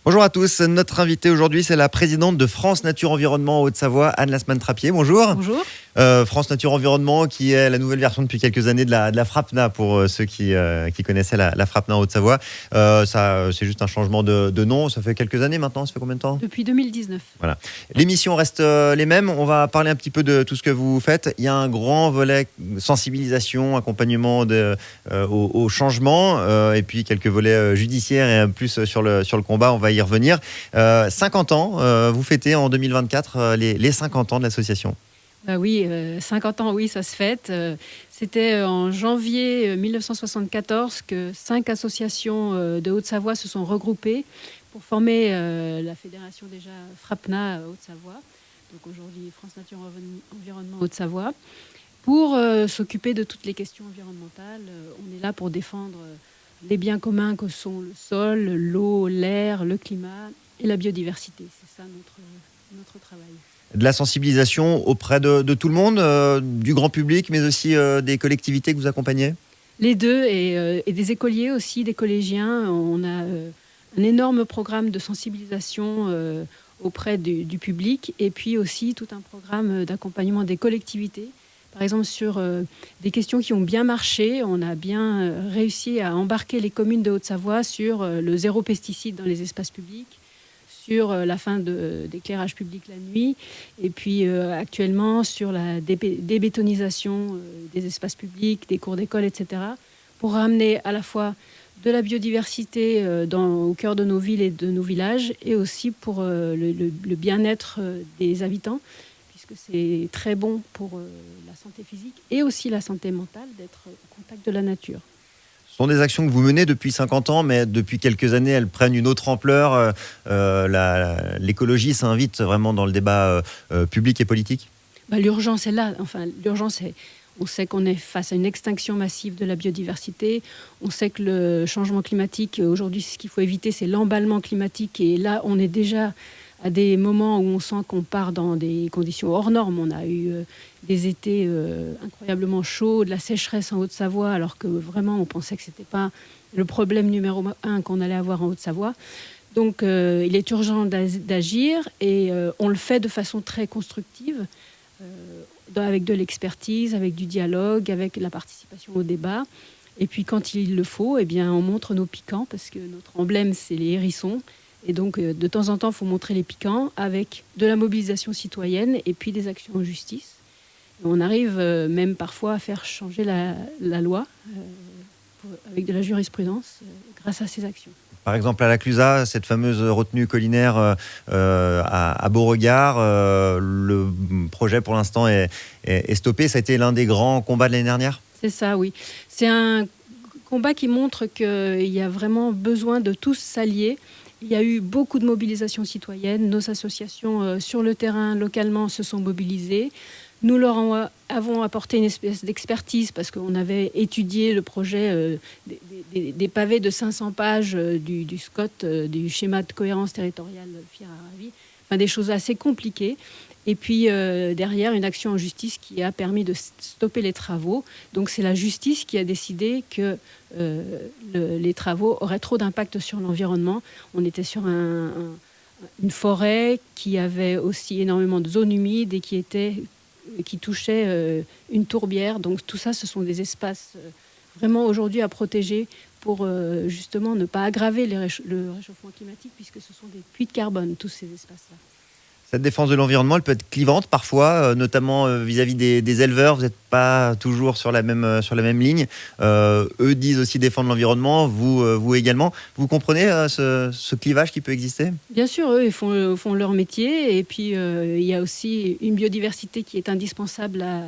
Bonjour à tous, notre invitée aujourd'hui c'est la présidente de France Nature Environnement Haute-Savoie, Anne Lasman-Trappier. Bonjour. Bonjour. France Nature Environnement qui est la nouvelle version depuis quelques années de la FRAPNA pour ceux qui connaissaient la FRAPNA Haute-Savoie. C'est juste un changement de nom, ça fait quelques années maintenant, ça fait combien de temps ? Depuis 2019. Voilà. Les missions restent les mêmes, on va parler un petit peu de tout ce que vous faites. Il y a un grand volet sensibilisation, accompagnement au changement et puis quelques volets judiciaires et plus sur le combat, on va y revenir. 50 ans, vous fêtez en 2024 les 50 ans de l'association. Bah oui, 50 ans, oui, ça se fête. C'était en janvier 1974 que 5 associations de Haute-Savoie se sont regroupées pour former la fédération déjà FRAPNA Haute-Savoie, donc aujourd'hui France Nature Environnement Haute-Savoie, pour s'occuper de toutes les questions environnementales. On est là pour défendre les biens communs que sont le sol, l'eau, l'air, le climat et la biodiversité. C'est ça notre travail. De la sensibilisation auprès de tout le monde, du grand public, mais aussi des collectivités que vous accompagnez ? Les deux, et des écoliers aussi, des collégiens. On a un énorme programme de sensibilisation auprès du public, et puis aussi tout un programme d'accompagnement des collectivités. Par exemple, sur des questions qui ont bien marché, on a bien réussi à embarquer les communes de Haute-Savoie sur le zéro pesticide dans les espaces publics, sur la fin d'éclairage public la nuit, et puis actuellement sur la débétonisation des espaces publics, des cours d'école, etc., pour ramener à la fois de la biodiversité au cœur de nos villes et de nos villages, et aussi pour le bien-être des habitants, puisque c'est très bon pour la santé physique et aussi la santé mentale d'être au contact de la nature. Ce sont des actions que vous menez depuis 50 ans, mais depuis quelques années, elles prennent une autre ampleur. L'écologie s'invite vraiment dans le débat public et politique. L'urgence est là. Enfin, l'urgence est... On sait qu'on est face à une extinction massive de la biodiversité. On sait que le changement climatique, aujourd'hui, ce qu'il faut éviter, c'est l'emballement climatique. Et là, on est déjà à des moments où on sent qu'on part dans des conditions hors normes. On a eu des étés incroyablement chauds, de la sécheresse en Haute-Savoie, alors que vraiment, on pensait que ce n'était pas le problème numéro 1 qu'on allait avoir en Haute-Savoie. Donc, il est urgent d'agir, et on le fait de façon très constructive, avec de l'expertise, avec du dialogue, avec la participation au débat. Et puis, quand il le faut, eh bien, on montre nos piquants, parce que notre emblème, c'est les hérissons. Et donc, de temps en temps, il faut montrer les piquants avec de la mobilisation citoyenne et puis des actions en justice. Et on arrive même parfois à faire changer la loi avec de la jurisprudence grâce à ces actions. Par exemple, à la Clusaz, cette fameuse retenue collinaire à Beauregard, le projet pour l'instant est stoppé. Ça a été l'un des grands combats de l'année dernière ? C'est ça, oui. C'est un combat qui montre qu'il y a vraiment besoin de tous s'allier. Il y a eu beaucoup de mobilisation citoyenne. Nos associations sur le terrain, localement, se sont mobilisées. Nous leur avons apporté une espèce d'expertise parce qu'on avait étudié le projet des pavés de 500 pages du SCOT, du schéma de cohérence territoriale Fier-Aravis. Enfin, des choses assez compliquées. Et puis derrière, une action en justice qui a permis de stopper les travaux. Donc c'est la justice qui a décidé que les travaux auraient trop d'impact sur l'environnement. On était sur une forêt qui avait aussi énormément de zones humides et qui touchait une tourbière. Donc tout ça, ce sont des espaces vraiment aujourd'hui à protéger pour justement ne pas aggraver le réchauffement climatique, puisque ce sont des puits de carbone, tous ces espaces-là. Cette défense de l'environnement, elle peut être clivante parfois, notamment vis-à-vis des éleveurs. Vous n'êtes pas toujours sur la même ligne. Eux disent aussi défendre l'environnement, vous également. Vous comprenez ce clivage qui peut exister ? Bien sûr, eux, ils font leur métier. Et puis, il y a aussi une biodiversité qui est indispensable à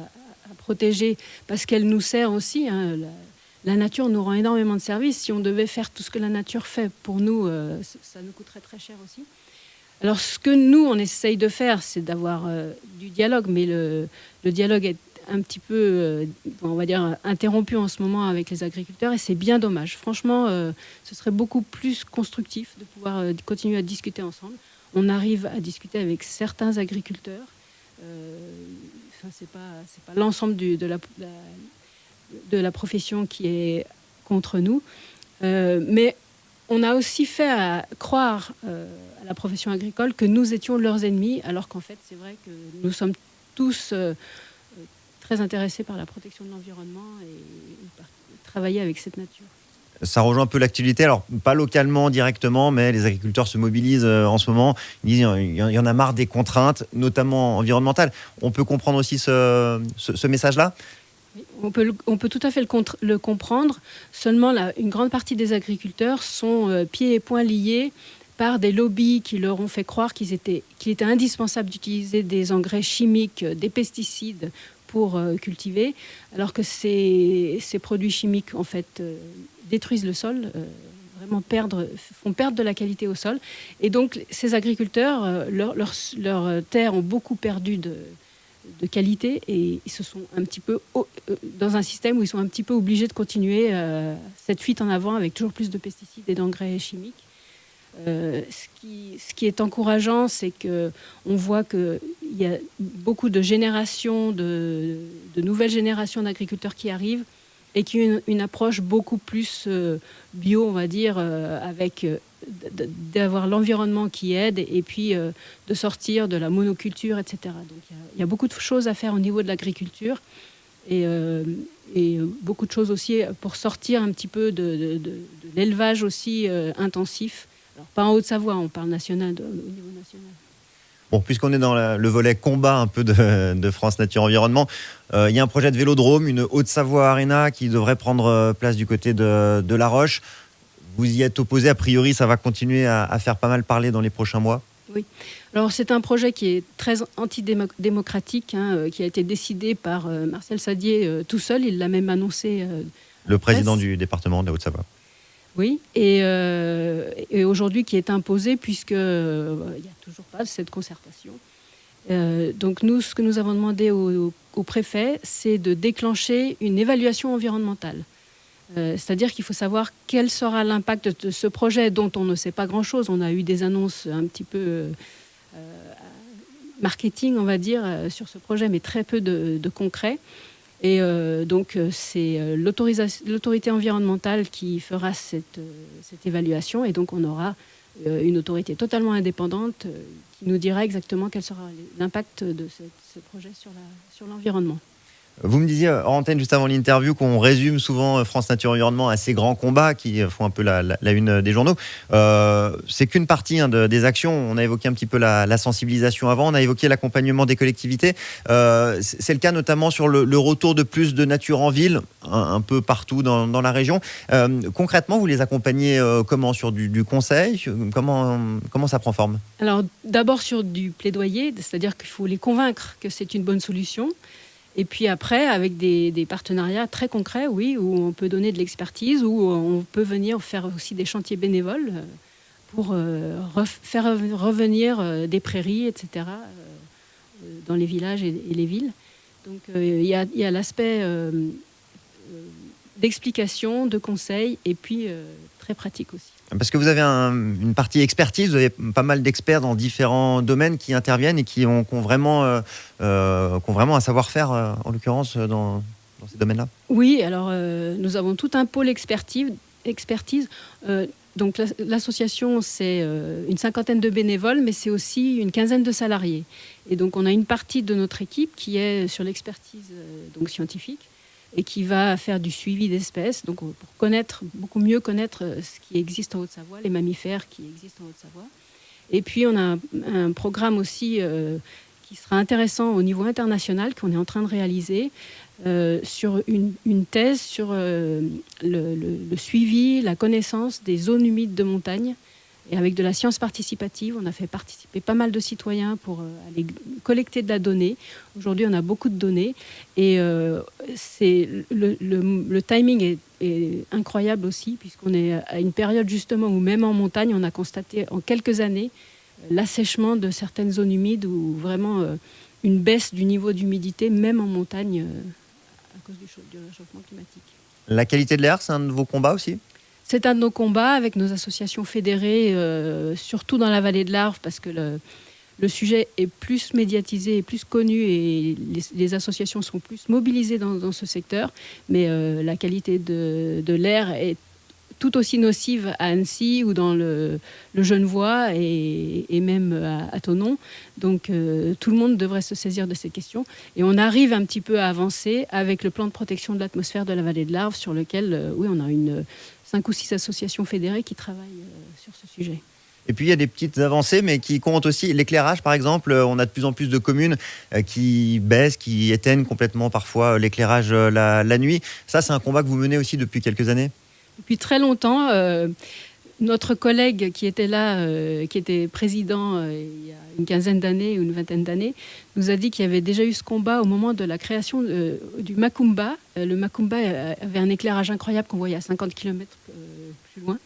protéger parce qu'elle nous sert aussi. Hein. La nature nous rend énormément de services. Si on devait faire tout ce que la nature fait pour nous, ça nous coûterait très cher aussi. Alors, ce que nous, on essaye de faire, c'est d'avoir du dialogue, mais le dialogue est un petit peu, on va dire, interrompu en ce moment avec les agriculteurs, et c'est bien dommage. Franchement, ce serait beaucoup plus constructif de pouvoir continuer à discuter ensemble. On arrive à discuter avec certains agriculteurs. C'est pas l'ensemble de la profession qui est contre nous, mais On a aussi fait croire à la profession agricole que nous étions leurs ennemis, alors qu'en fait, c'est vrai que nous sommes tous très intéressés par la protection de l'environnement et par travailler avec cette nature. Ça rejoint un peu l'actualité, alors pas localement directement, mais les agriculteurs se mobilisent en ce moment. Ils disent il y en a marre des contraintes, notamment environnementales. On peut comprendre aussi ce message-là ? On peut tout à fait le comprendre. Seulement, une grande partie des agriculteurs sont pieds et poings liés par des lobbies qui leur ont fait croire qu'il était indispensable d'utiliser des engrais chimiques, des pesticides pour cultiver, alors que ces produits chimiques, en fait, détruisent le sol, vraiment font perdre de la qualité au sol. Et donc, ces agriculteurs, leurs terres ont beaucoup perdu de qualité et ils se sont un petit peu dans un système où ils sont un petit peu obligés de continuer cette fuite en avant avec toujours plus de pesticides et d'engrais chimiques. Ce qui est encourageant, c'est qu'on voit qu'il y a beaucoup de générations, de nouvelles générations d'agriculteurs qui arrivent et qui ont une approche beaucoup plus bio, on va dire, avec d'avoir l'environnement qui aide et puis de sortir de la monoculture, etc. Donc il y a beaucoup de choses à faire au niveau de l'agriculture et beaucoup de choses aussi pour sortir un petit peu de l'élevage aussi intensif. Alors, pas en Haute-Savoie, on parle national, au niveau national. Bon, puisqu'on est dans le volet combat un peu de France Nature Environnement, il y a un projet de vélodrome, une Haute-Savoie Arena qui devrait prendre place du côté de La Roche. Vous y êtes opposé, a priori, ça va continuer à faire pas mal parler dans les prochains mois. Oui. Alors, c'est un projet qui est très antidémocratique, qui a été décidé par Marcel Sadier tout seul. Il l'a même annoncé. Le président du département de la Haute-Savoie. Oui, et aujourd'hui qui est imposé puisqu'il n'y a toujours pas cette concertation. Donc nous, ce que nous avons demandé au préfet, c'est de déclencher une évaluation environnementale. C'est-à-dire qu'il faut savoir quel sera l'impact de ce projet dont on ne sait pas grand-chose. On a eu des annonces un petit peu marketing, on va dire, sur ce projet, mais très peu de concret. Et donc, c'est l'autorité environnementale qui fera cette évaluation. Et donc, on aura une autorité totalement indépendante qui nous dira exactement quel sera l'impact de ce projet sur l'environnement. Vous me disiez hors antenne juste avant l'interview qu'on résume souvent France Nature Environnement à ces grands combats qui font un peu la une des journaux. C'est qu'une partie des actions. On a évoqué un petit peu la sensibilisation avant, on a évoqué l'accompagnement des collectivités. C'est le cas notamment sur le retour de plus de nature en ville, un peu partout dans la région. Concrètement, vous les accompagnez comment ? Sur du conseil ? Comment ça prend forme ? Alors d'abord sur du plaidoyer, c'est-à-dire qu'il faut les convaincre que c'est une bonne solution. Et puis après, avec des partenariats très concrets, oui, où on peut donner de l'expertise, où on peut venir faire aussi des chantiers bénévoles pour faire revenir des prairies, etc., dans les villages et les villes. Donc il y a l'aspect d'explication, de conseil, et puis très pratique aussi. Parce que vous avez une partie expertise, vous avez pas mal d'experts dans différents domaines qui interviennent et qui ont vraiment un savoir-faire, en l'occurrence, dans ces domaines-là. Oui, alors nous avons tout un pôle expertise. Donc l'association, c'est une cinquantaine de bénévoles, mais c'est aussi une quinzaine de salariés. Et donc on a une partie de notre équipe qui est sur l'expertise donc scientifique, et qui va faire du suivi d'espèces, donc pour beaucoup mieux connaître ce qui existe en Haute-Savoie, les mammifères qui existent en Haute-Savoie. Et puis on a un programme aussi qui sera intéressant au niveau international qu'on est en train de réaliser sur une thèse sur le suivi, la connaissance des zones humides de montagne. Et avec de la science participative, on a fait participer pas mal de citoyens pour aller collecter de la donnée. Aujourd'hui, on a beaucoup de données. Et le timing est incroyable aussi, puisqu'on est à une période justement où même en montagne, on a constaté en quelques années l'assèchement de certaines zones humides ou vraiment une baisse du niveau d'humidité, même en montagne, à cause du réchauffement climatique. La qualité de l'air, c'est un de vos combats aussi ? C'est un de nos combats avec nos associations fédérées, surtout dans la vallée de l'Arve, parce que le sujet est plus médiatisé et plus connu et les associations sont plus mobilisées dans ce secteur. Mais la qualité de l'air est tout aussi nocives à Annecy ou dans le Genevois et même à Thonon. Donc tout le monde devrait se saisir de ces questions. Et on arrive un petit peu à avancer avec le plan de protection de l'atmosphère de la vallée de l'Arve, sur lequel, oui, on a 5 ou 6 associations fédérées qui travaillent sur ce sujet. Et puis il y a des petites avancées, mais qui comptent aussi. L'éclairage, par exemple, on a de plus en plus de communes qui baissent, qui éteignent complètement parfois l'éclairage la nuit. Ça, c'est un combat que vous menez aussi depuis quelques années? Depuis très longtemps. Notre collègue qui était là, qui était président il y a une quinzaine d'années ou une vingtaine d'années, nous a dit qu'il y avait déjà eu ce combat au moment de la création du Macumba. Le Macumba avait un éclairage incroyable qu'on voyait à 50 km plus loin.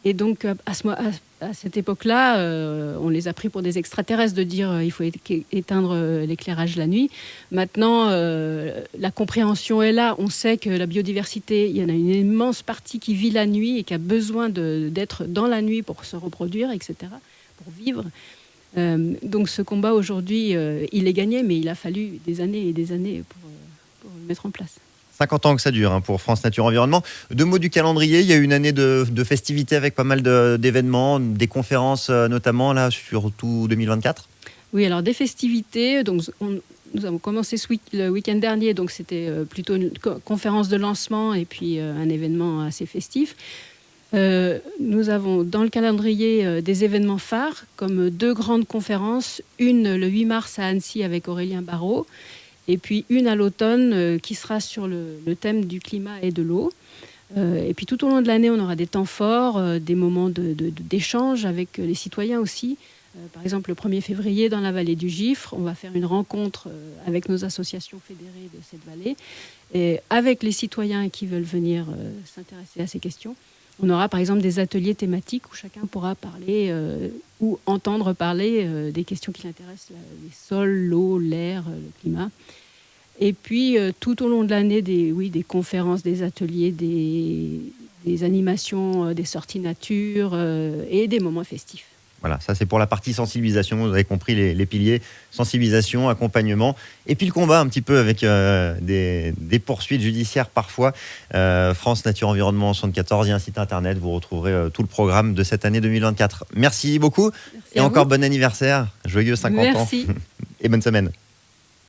Et donc, à cette époque-là, on les a pris pour des extraterrestres de dire il faut éteindre l'éclairage la nuit. Maintenant, la compréhension est là. On sait que la biodiversité, il y en a une immense partie qui vit la nuit et qui a besoin d'être dans la nuit pour se reproduire, etc., pour vivre. Donc, ce combat, aujourd'hui, il est gagné, mais il a fallu des années et des années pour le mettre en place. 50 ans que ça dure pour France Nature Environnement. 2 mots du calendrier. Il y a eu une année de festivités avec pas mal d'événements, des conférences notamment, là, surtout 2024. Oui, alors des festivités. Donc, nous avons commencé le week-end dernier, donc c'était plutôt une conférence de lancement et puis un événement assez festif. Nous avons dans le calendrier des événements phares, comme 2 grandes conférences. Une le 8 mars à Annecy avec Aurélien Barraud, et puis une à l'automne qui sera sur le thème du climat et de l'eau. Et puis tout au long de l'année, on aura des temps forts, des moments d'échange avec les citoyens aussi. Par exemple, le 1er février, dans la vallée du Gifre, on va faire une rencontre avec nos associations fédérées de cette vallée, et avec les citoyens qui veulent venir s'intéresser à ces questions. On aura par exemple des ateliers thématiques où chacun pourra parler ou entendre parler des questions qui l'intéressent, les sols, l'eau, l'air, le climat. Et puis tout au long de l'année, des conférences, des ateliers, des animations, des sorties nature et des moments festifs. Voilà, ça c'est pour la partie sensibilisation, vous avez compris les piliers, sensibilisation, accompagnement, et puis le combat un petit peu avec des poursuites judiciaires parfois. France Nature Environnement 74, il y a un site internet, vous retrouverez tout le programme de cette année 2024. Merci beaucoup. Merci et encore bon anniversaire, joyeux 50 ans et bonne semaine.